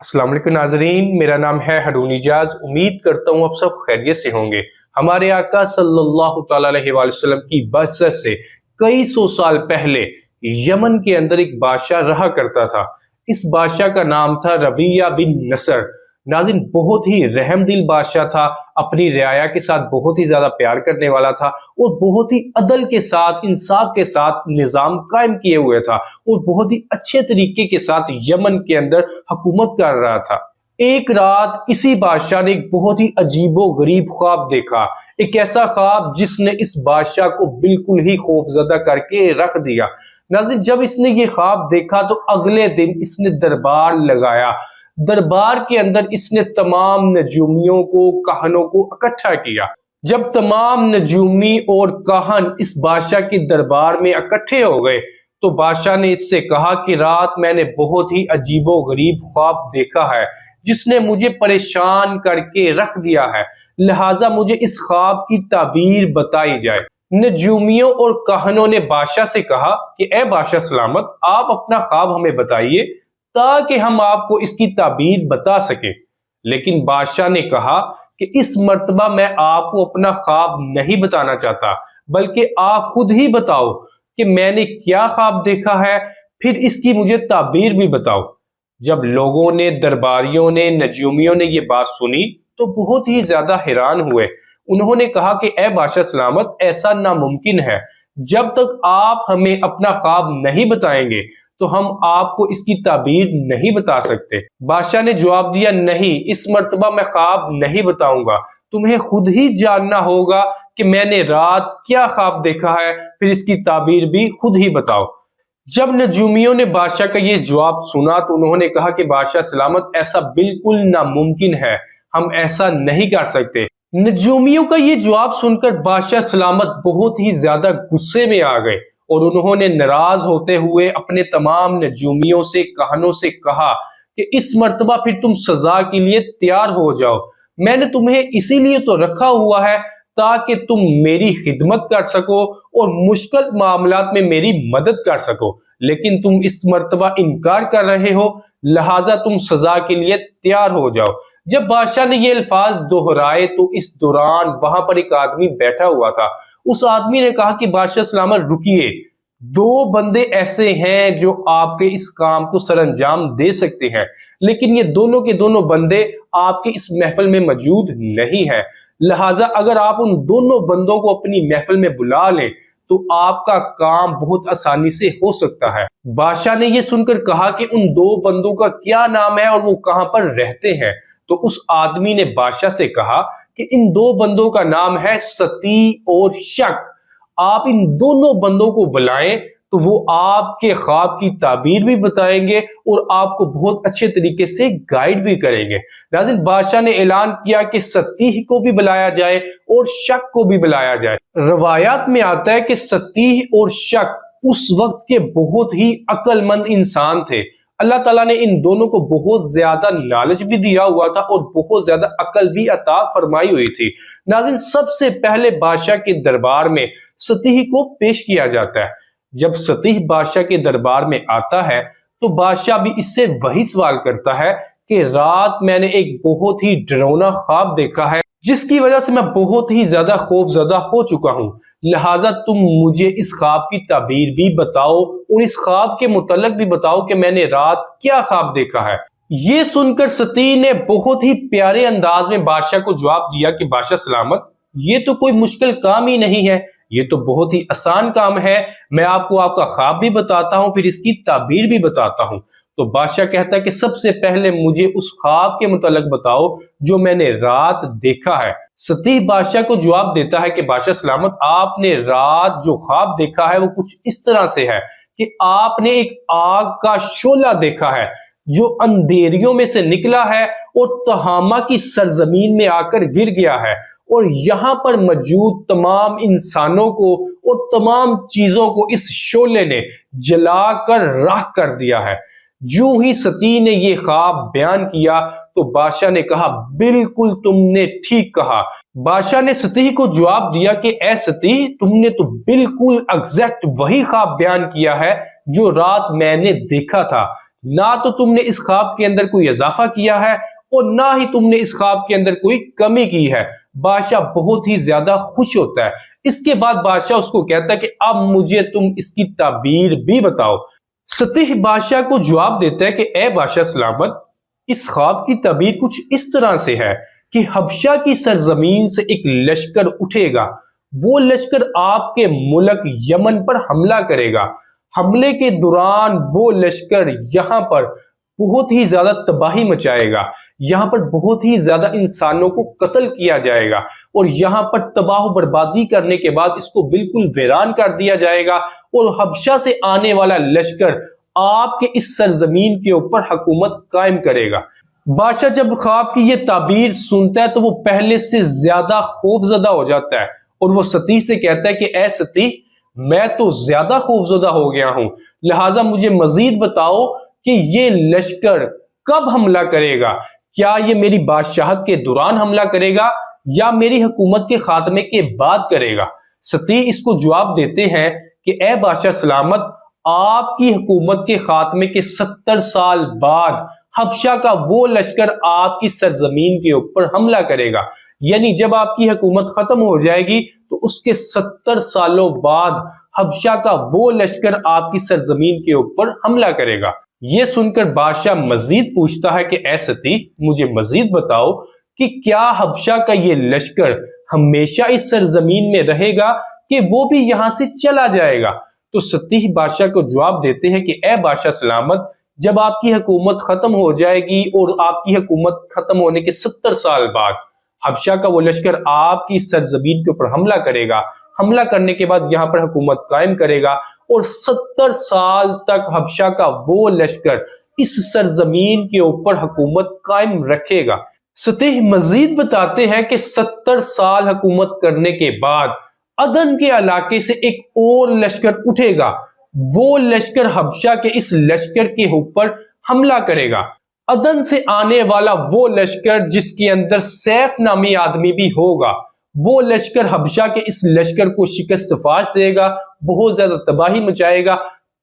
अस्सलाम वालेकुम नाज़रीन, मेरा नाम है हारून इजाज। उम्मीद करता हूँ आप सब खैरियत से होंगे। हमारे आका सल्लल्लाहु तआला अलैहि वसल्लम की बअसत से कई सौ साल पहले यमन के अंदर एक बादशाह रहा करता था। इस बादशाह का नाम था रबिया बिन नसर। नाज़रीन, बहुत ही रहमदिल बादशाह था, अपनी रियाया के साथ बहुत ही ज्यादा प्यार करने वाला था और बहुत ही अदल के साथ, इंसाफ के साथ निजाम कायम किए हुए था और बहुत ही अच्छे तरीके के साथ यमन के अंदर हुकूमत कर रहा था। एक रात इसी बादशाह ने एक बहुत ही अजीबो गरीब ख्वाब देखा, एक ऐसा ख्वाब जिसने इस बादशाह को बिल्कुल ही खौफजदा करके रख दिया। नाज़रीन, जब इसने ये ख्वाब देखा तो अगले दिन इसने दरबार लगाया। दरबार के अंदर इसने तमाम नजूमियों को, काहनों को इकट्ठा किया। जब तमाम नजूमी और काहन इस बादशाह के दरबार में इकट्ठे हो गए तो बादशाह ने इससे कहा कि रात मैंने बहुत ही अजीबो गरीब ख्वाब देखा है जिसने मुझे परेशान करके रख दिया है, लिहाजा मुझे इस ख्वाब की ताबीर बताई जाए। नजूमियों और काहनों ने बादशाह से कहा कि ए बादशाह सलामत, आप अपना ख्वाब हमें बताइए ताकि हम आपको इसकी ताबीर बता सके। लेकिन बादशाह ने कहा कि इस मर्तबा मैं आपको अपना ख्वाब नहीं बताना चाहता, बल्कि आप खुद ही बताओ कि मैंने क्या ख्वाब देखा है, फिर इसकी मुझे ताबीर भी बताओ। जब लोगों ने, दरबारियों ने, नजूमियों ने ये बात सुनी तो बहुत ही ज्यादा हैरान हुए। उन्होंने कहा कि ए बादशाह सलामत, ऐसा नामुमकिन है, जब तक आप हमें अपना ख्वाब नहीं बताएंगे तो हम आपको इसकी ताबीर नहीं बता सकते। बादशाह ने जवाब दिया, नहीं, इस मर्तबा मैं ख्वाब नहीं बताऊंगा, तुम्हें खुद ही जानना होगा कि मैंने रात क्या ख्वाब देखा है, फिर इसकी ताबीर भी खुद ही बताओ। जब नजूमियों ने बादशाह का ये जवाब सुना तो उन्होंने कहा कि बादशाह सलामत, ऐसा बिल्कुल नामुमकिन है, हम ऐसा नहीं कर सकते। नजूमियों का ये जवाब सुनकर बादशाह सलामत बहुत ही ज्यादा गुस्से में आ गए और उन्होंने नाराज होते हुए अपने तमाम नजूमियों से, काहनों से कहा कि इस मर्तबा फिर तुम सजा के लिए तैयार हो जाओ। मैंने तुम्हें इसीलिए तो रखा हुआ है ताकि तुम मेरी खिदमत कर सको और मुश्किल मामलात में मेरी मदद कर सको, लेकिन तुम इस मर्तबा इनकार कर रहे हो, लिहाजा तुम सजा के लिए तैयार हो जाओ। जब बादशाह ने ये अल्फाज दोहराए तो इस दौरान वहां पर एक आदमी बैठा हुआ था। उस आदमी ने कहा कि बादशाह सलामत रुकिए, दो बंदे ऐसे हैं जो आपके इस काम को सरअंजाम दे सकते हैं, लेकिन ये दोनों के दोनों बंदे आपके इस महफिल में मौजूद नहीं है, लिहाजा अगर आप उन दोनों बंदों को अपनी महफिल में बुला लें तो आपका काम बहुत आसानी से हो सकता है। बादशाह ने यह सुनकर कहा कि उन दो बंदों का क्या नाम है और वो कहां पर रहते हैं। तो उस आदमी ने बादशाह से कहा कि इन दो बंदों का नाम है सती और शक। आप इन दोनों बंदों को बुलाएं तो वो आपके ख्वाब की ताबीर भी बताएंगे और आपको बहुत अच्छे तरीके से गाइड भी करेंगे। नाज़रीन, बादशाह ने ऐलान किया कि सतीह को भी बुलाया जाए और शक को भी बुलाया जाए। रवायात में आता है कि सतीह और शक उस वक्त के बहुत ही अक्लमंद इंसान थे। अल्लाह ताला ने इन दोनों को बहुत ज्यादा नॉलेज भी दिया हुआ था और बहुत ज्यादा अकल भी अता फरमाई हुई थी। नाज़रीन, सबसे पहले बादशाह के दरबार में सतीह को पेश किया जाता है। जब सतीह बादशाह के दरबार में आता है तो बादशाह भी इससे वही सवाल करता है कि रात मैंने एक बहुत ही डरावना ख्वाब देखा है जिसकी वजह से मैं बहुत ही ज्यादा खौफजदा हो चुका हूं, लिहाजा तुम मुझे इस ख्वाब की ताबीर भी बताओ और इस ख्वाब के मुतल्लिक भी बताओ कि मैंने रात क्या ख्वाब देखा है। ये सुनकर सती ने बहुत ही प्यारे अंदाज में बादशाह को जवाब दिया कि बादशाह सलामत, ये तो कोई मुश्किल काम ही नहीं है, ये तो बहुत ही आसान काम है, मैं आपको आपका ख्वाब भी बताता हूं, फिर इसकी ताबीर भी बताता हूं। तो बादशाह कहता है कि सबसे पहले मुझे उस ख्वाब के मुतल्लिक बताओ जो मैंने रात देखा है। सती बादशाह को जवाब देता है कि बादशाह सलामत, आपने रात जो ख्वाब देखा है वो कुछ इस तरह से है कि आपने एक आग का शोला देखा है जो अंधेरियों में से निकला है और तहामा की सरजमीन में आकर गिर गया है और यहाँ पर मौजूद तमाम इंसानों को और तमाम चीजों को इस शोले ने जलाकर राख कर दिया है। जो ही सती ने ये ख्वाब बयान किया तो बादशाह ने कहा, बिल्कुल तुमने ठीक कहा। बादशाह ने सती को जवाब दिया कि ए सती, तुमने तो बिल्कुल एग्जैक्ट वही ख्वाब बयान किया है जो रात मैंने देखा था। نہ تو تم نے اس خواب کے اندر کوئی اضافہ کیا ہے اور نہ ہی تم نے اس خواب کے اندر کوئی کمی کی ہے۔ بادشاہ بہت ہی زیادہ خوش ہوتا ہے۔ اس کے بعد بادشاہ اس کو کہتا ہے کہ اب مجھے تم اس کی تعبیر بھی بتاؤ۔ سطیح بادشاہ کو جواب دیتا ہے کہ اے بادشاہ سلامت، اس خواب کی تعبیر کچھ اس طرح سے ہے کہ حبشہ کی سرزمین سے ایک لشکر اٹھے گا۔ وہ لشکر آپ کے ملک یمن پر حملہ کرے گا۔ حملے کے دوران وہ لشکر یہاں پر بہت ہی زیادہ تباہی مچائے گا، یہاں پر بہت ہی زیادہ انسانوں کو قتل کیا جائے گا اور یہاں پر تباہ و بربادی کرنے کے بعد اس کو بالکل ویران کر دیا جائے گا اور حبشہ سے آنے والا لشکر آپ کے اس سرزمین کے اوپر حکومت قائم کرے گا۔ بادشاہ جب خواب کی یہ تعبیر سنتا ہے تو وہ پہلے سے زیادہ خوف زدہ ہو جاتا ہے اور وہ سطیح سے کہتا ہے کہ اے سطیح، میں تو زیادہ خوف زدہ ہو گیا ہوں، لہٰذا مجھے مزید بتاؤ کہ یہ لشکر کب حملہ کرے گا؟ کیا یہ میری بادشاہت کے دوران حملہ کرے گا یا میری حکومت کے خاتمے کے بعد کرے گا؟ سطیح اس کو جواب دیتے ہیں کہ اے بادشاہ سلامت، آپ کی حکومت کے خاتمے کے 70 سال بعد حبشہ کا وہ لشکر آپ کی سرزمین کے اوپر حملہ کرے گا۔ یعنی جب آپ کی حکومت ختم ہو جائے گی تو اس کے 70 سالوں بعد حبشہ کا وہ لشکر آپ کی سرزمین کے اوپر حملہ کرے گا۔ یہ سن کر بادشاہ مزید پوچھتا ہے کہ اے سطیح، مجھے مزید بتاؤ کہ کیا حبشہ کا یہ لشکر ہمیشہ اس سرزمین میں رہے گا کہ وہ بھی یہاں سے چلا جائے گا؟ تو سطیح بادشاہ کو جواب دیتے ہیں کہ اے بادشاہ سلامت، جب آپ کی حکومت ختم ہو جائے گی اور آپ کی حکومت ختم ہونے کے 70 سال بعد حبشہ کا وہ لشکر آپ کی سرزمین کے اوپر حملہ کرے گا۔ حملہ کرنے کے بعد یہاں پر حکومت قائم کرے گا اور 70 سال تک حبشہ کا وہ لشکر اس سرزمین کے اوپر حکومت قائم رکھے گا۔ سطیح مزید بتاتے ہیں کہ 70 سال حکومت کرنے کے بعد عدن کے علاقے سے ایک اور لشکر اٹھے گا۔ وہ لشکر حبشہ کے اس لشکر کے اوپر حملہ کرے گا۔ عدن سے آنے والا وہ لشکر جس کے اندر سیف نامی آدمی بھی ہوگا، وہ لشکر حبشہ کے اس لشکر کو شکست فاش دے گا، بہت زیادہ تباہی مچائے گا۔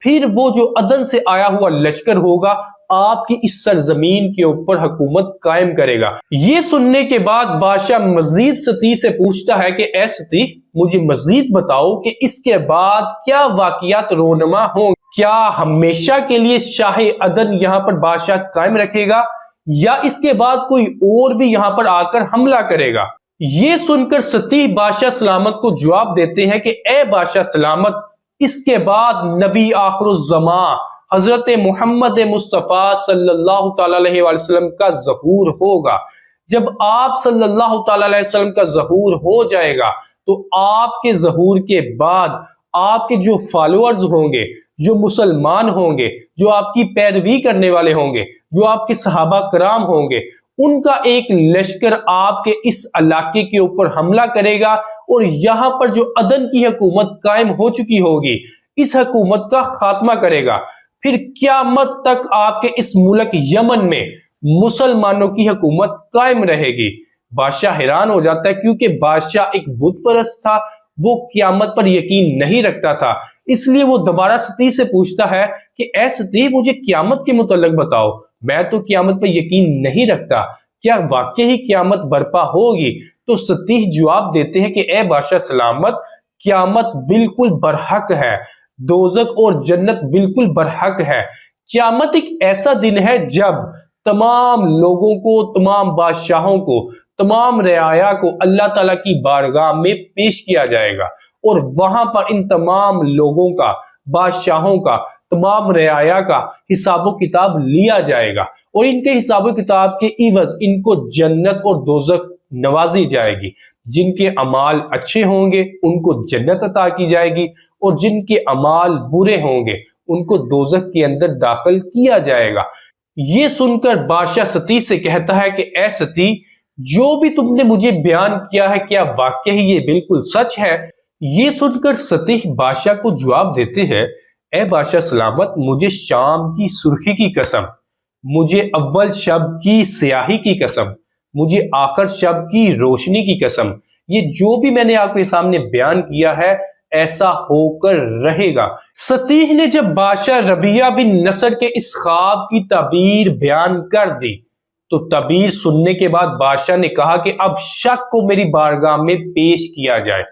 پھر وہ جو عدن سے آیا ہوا لشکر ہوگا آپ کی اس سرزمین کے اوپر حکومت قائم کرے گا۔ یہ سننے کے بعد بادشاہ مزید سطیح سے پوچھتا ہے کہ اے سطیح، مجھے مزید بتاؤ کہ اس کے بعد کیا واقعات رونما ہوں؟ کیا ہمیشہ کے لیے شاہ عدن یہاں پر بادشاہت قائم رکھے گا یا اس کے بعد کوئی اور بھی یہاں پر آ کر حملہ کرے گا؟ یہ سن کر سطیح بادشاہ سلامت کو جواب دیتے ہیں کہ اے بادشاہ سلامت، اس کے بعد نبی آخر الزمان حضرت محمد مصطفیٰ صلی اللہ تعالی علیہ وسلم کا ظہور ہوگا۔ جب آپ صلی اللہ تعالی علیہ وسلم کا ظہور ہو جائے گا تو آپ کے ظہور کے بعد آپ کے جو فالوورز ہوں گے، جو مسلمان ہوں گے، جو آپ کی پیروی کرنے والے ہوں گے، جو آپ کے صحابہ کرام ہوں گے، ان کا ایک لشکر آپ کے اس علاقے کے اوپر حملہ کرے گا اور یہاں پر جو عدن کی حکومت قائم ہو چکی ہوگی اس حکومت کا خاتمہ کرے گا۔ پھر قیامت تک آپ کے اس ملک یمن میں مسلمانوں کی حکومت قائم رہے گی۔ بادشاہ حیران ہو جاتا ہے کیونکہ بادشاہ ایک بت پرست تھا، وہ قیامت پر یقین نہیں رکھتا تھا، اس لیے وہ دوبارہ سطیح سے پوچھتا ہے کہ اے سطیح، مجھے قیامت کے متعلق بتاؤ، میں تو قیامت پر یقین نہیں رکھتا، کیا واقعی قیامت برپا ہوگی؟ تو سطیح جواب دیتے ہیں کہ اے بادشاہ سلامت، قیامت بالکل برحق ہے، دوزخ اور جنت بالکل برحق ہے۔ قیامت ایک ایسا دن ہے جب تمام لوگوں کو، تمام بادشاہوں کو، تمام رعایا کو اللہ تعالیٰ کی بارگاہ میں پیش کیا جائے گا اور وہاں پر ان تمام لوگوں کا، بادشاہوں کا، تمام رعایا کا حساب و کتاب لیا جائے گا اور ان کے حساب و کتاب کے عوض ان کو جنت اور دوزخ نوازی جائے گی۔ جن کے اعمال اچھے ہوں گے ان کو جنت عطا کی جائے گی اور جن کے اعمال برے ہوں گے ان کو دوزخ کے اندر داخل کیا جائے گا۔ یہ سن کر بادشاہ سطیح سے کہتا ہے کہ اے سطیح، جو بھی تم نے مجھے بیان کیا ہے کیا واقعی یہ بالکل سچ ہے؟ یہ سن کر سطیح بادشاہ کو جواب دیتے ہیں، اے بادشاہ سلامت، مجھے شام کی سرخی کی قسم، مجھے اول شب کی سیاہی کی قسم، مجھے آخر شب کی روشنی کی قسم، یہ جو بھی میں نے آپ کے سامنے بیان کیا ہے ایسا ہو کر رہے گا۔ सतीह ने जब बादशाह रबिया बिन नसर के इस ख्वाब की ताबीर बयान कर दी तो ताबीर सुनने के बाद बादशाह ने कहा कि अब शक को मेरी बारगाह में पेश किया जाए।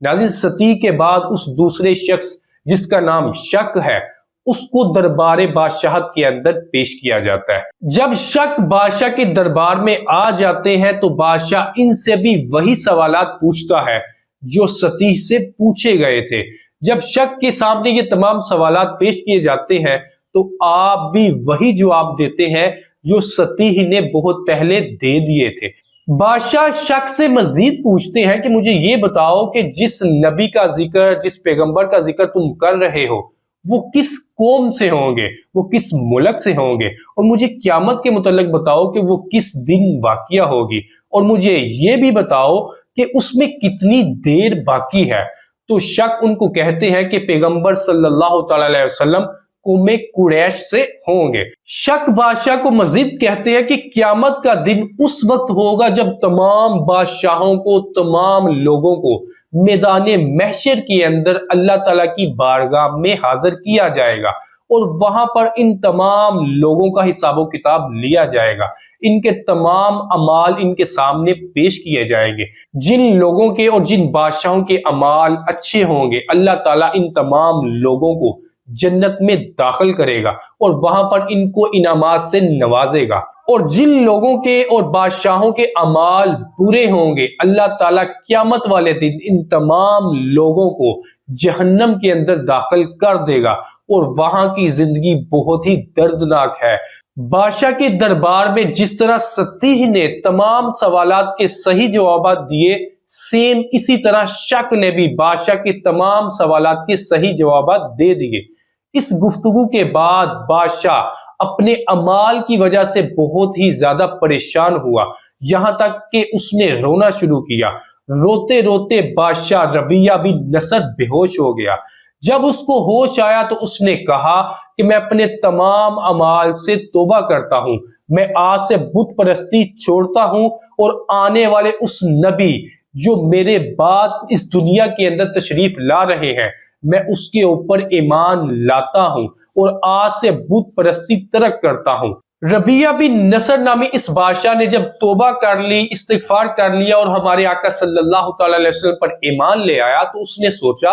नाज़रीन, सतीह के बाद उस दूसरे शख्स जिसका नाम शक है उसको दरबार बादशाहत के अंदर पेश किया जाता है। जब शक बादशाह के दरबार में आ जाते हैं तो बादशाह इनसे भी वही सवालात पूछता है जो सतीह से पूछे गए थे। जब शक के सामने ये तमाम सवालात पेश किए जाते हैं तो आप भी वही जवाब देते हैं जो सतीह ने बहुत पहले दे दिए थे। बादशाह शक से मजीद पूछते हैं कि मुझे ये बताओ कि जिस नबी का जिक्र, जिस पैगंबर का जिक्र तुम कर रहे हो वो किस कौम से होंगे, वो किस मुल्क से होंगे, और मुझे क़यामत के मुतल्लिक बताओ कि वो किस दिन वाक़िया होगी, और मुझे ये भी बताओ कि उसमें कितनी देर बाकी है। तो शक उनको कहते हैं कि पैगंबर सल्लल्लाहु अलैहि वसल्लम कौमे कुरैश से होंगे। शक बादशाह को मजीद कहते हैं कि क़यामत का दिन उस वक्त होगा जब तमाम बादशाहों को, तमाम लोगों को मैदाने महशर के अंदर अल्लाह ताला की बारगाह में हाजिर किया जाएगा और वहां पर इन तमाम लोगों का हिसाबो किताब लिया जाएगा। इनके तमाम अमाल इनके सामने पेश किए जाएंगे। जिन लोगों के और जिन बादशाहों के अमाल अच्छे होंगे अल्लाह ताला इन तमाम लोगों को जन्नत में दाखिल करेगा और वहां पर इनको इनामात से नवाजेगा, और जिन लोगों के और बादशाहों के अमाल बुरे होंगे अल्लाह ताला क़यामत वाले दिन इन तमाम लोगों को जहन्नम के अंदर दाखिल कर देगा और वहां की जिंदगी बहुत ही दर्दनाक है। बादशाह के दरबार में जिस तरह सतीह ने तमाम सवालात के सही जवाब दिए, सेम इसी तरह शक ने भी बादशाह के तमाम सवालात के सही जवाब दे दिए। इस गुफ्तगू के बाद बादशाह अपने अमाल की वजह से बहुत ही ज्यादा परेशान हुआ, यहां तक कि उसने रोना शुरू किया। रोते रोते बादशाह रबिया बिन नसर बेहोश हो गया। जब उसको होश आया तो उसने कहा कि मैं अपने तमाम अमाल से तौबा करता हूं, मैं आज से बुत परस्ती छोड़ता हूं और आने वाले उस नबी जो मेरे बाद इस दुनिया के अंदर तशरीफ ला रहे हैं मैं उसके ऊपर ईमान लाता हूं और आज से बुत परस्ती तर्क करता हूं। रबिया बिन नसर नामी इस बादशाह ने जब तौबा कर ली, इस्तिगफार कर लिया और हमारे आका सल्लल्लाहु अलैहि वसल्लम पर ईमान ले आया तो उसने सोचा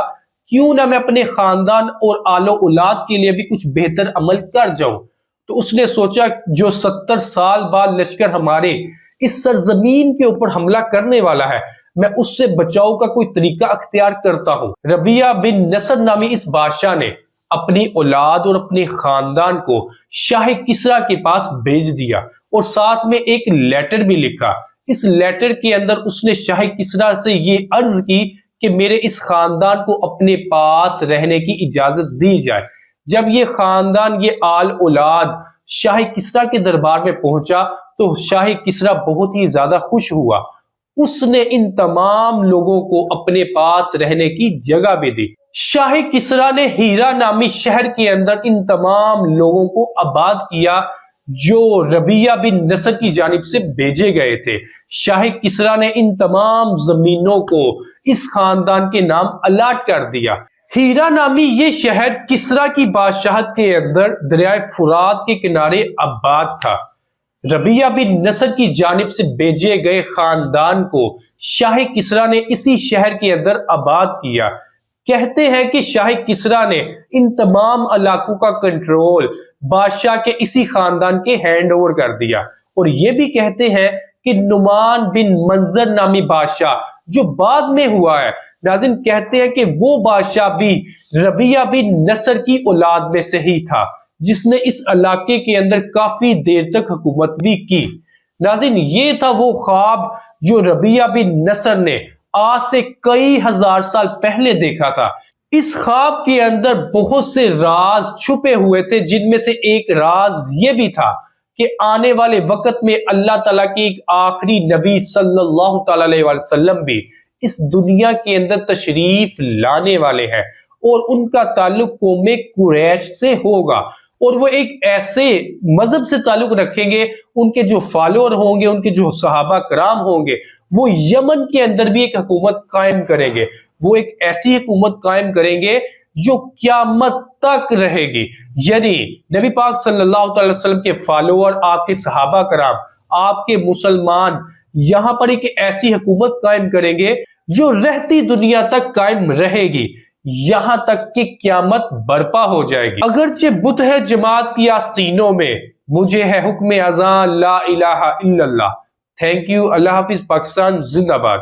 क्यों ना मैं अपने खानदान और आलो औलाद के लिए भी कुछ बेहतर अमल कर जाऊं। तो उसने सोचा जो 70 साल बाद लश्कर हमारे इस सरजमीन के ऊपर हमला करने वाला है मैं उससे बचाव का कोई तरीका अख्तियार करता हूं। रबिया बिन नसर नामी इस बादशाह ने अपनी औलाद और अपने खानदान को शाह किसरा के पास भेज दिया और साथ में एक लेटर भी लिखा। इस लेटर के अंदर उसने शाह किसरा से ये अर्ज की कि मेरे इस खानदान को अपने पास रहने की इजाजत दी जाए। जब ये खानदान, ये आल औलाद शाह किसरा के दरबार में पहुंचा तो शाह किसरा बहुत ही ज्यादा खुश हुआ। उसने इन तमाम लोगों को अपने पास रहने की जगह भी दी। शाह किसरा ने हीरा नामी शहर के अंदर इन तमाम लोगों को आबाद किया जो रबिया बिन नसर की जानिब से भेजे गए थे। शाह किसरा ने इन तमाम जमीनों को इस खानदान के नाम अलाट कर दिया। हीरा नामी ये शहर किसरा की बादशाहत के अंदर दरियाए फुरात के किनारे आबाद था। रबिया बिन नसर की जानिब से भेजे गए खानदान को शाह किसरा ने इसी शहर के अंदर आबाद किया। कहते हैं कि शाह किसरा ने इन तमाम इलाकों का कंट्रोल बादशाह के इसी खानदान के हैंड ओवर कर दिया। और ये भी कहते हैं कि नुमान बिन मंजर नामी बादशाह जो बाद में हुआ है, नाज़रीन कहते हैं कि वो बादशाह भी रबिया बिन नसर की औलाद में से ही था जिसने इस इलाके के अंदर काफी देर तक हुकूमत भी की। नाज़रीन ये था वो ख्वाब जो रबिया बिन नसर ने आज से कई हजार साल पहले देखा था। इस ख्वाब के अंदर बहुत से राज छुपे हुए थे जिनमें से एक राज ये भी था कि आने वाले वक्त में अल्लाह ताला के एक आखिरी नबी सल्लल्लाहु अलैहि वसल्लम भी इस दुनिया के अंदर तशरीफ लाने वाले हैं और उनका ताल्लुक कौमे कुरैश से होगा और वो एक ऐसे मजहब से ताल्लुक रखेंगे, उनके जो फॉलोअर होंगे, उनके जो सहाबा कराम होंगे वो यमन के अंदर भी एक हुकूमत कायम करेंगे। वो एक ऐसी हुकूमत कायम करेंगे جو قیامت تک رہے گی، یعنی نبی پاک صلی اللہ علیہ وسلم کے فالوور، آپ کے صحابہ کرام، آپ کے مسلمان یہاں پر ایک ایسی حکومت قائم کریں گے جو رہتی دنیا تک قائم رہے گی، یہاں تک کہ قیامت برپا ہو جائے گی۔ اگرچہ بت ہے جماعت کی آستینوں میں، مجھے ہے حکم اذان لا الہ الا اللہ۔ تھینک یو، اللہ حافظ، پاکستان زندہ باد۔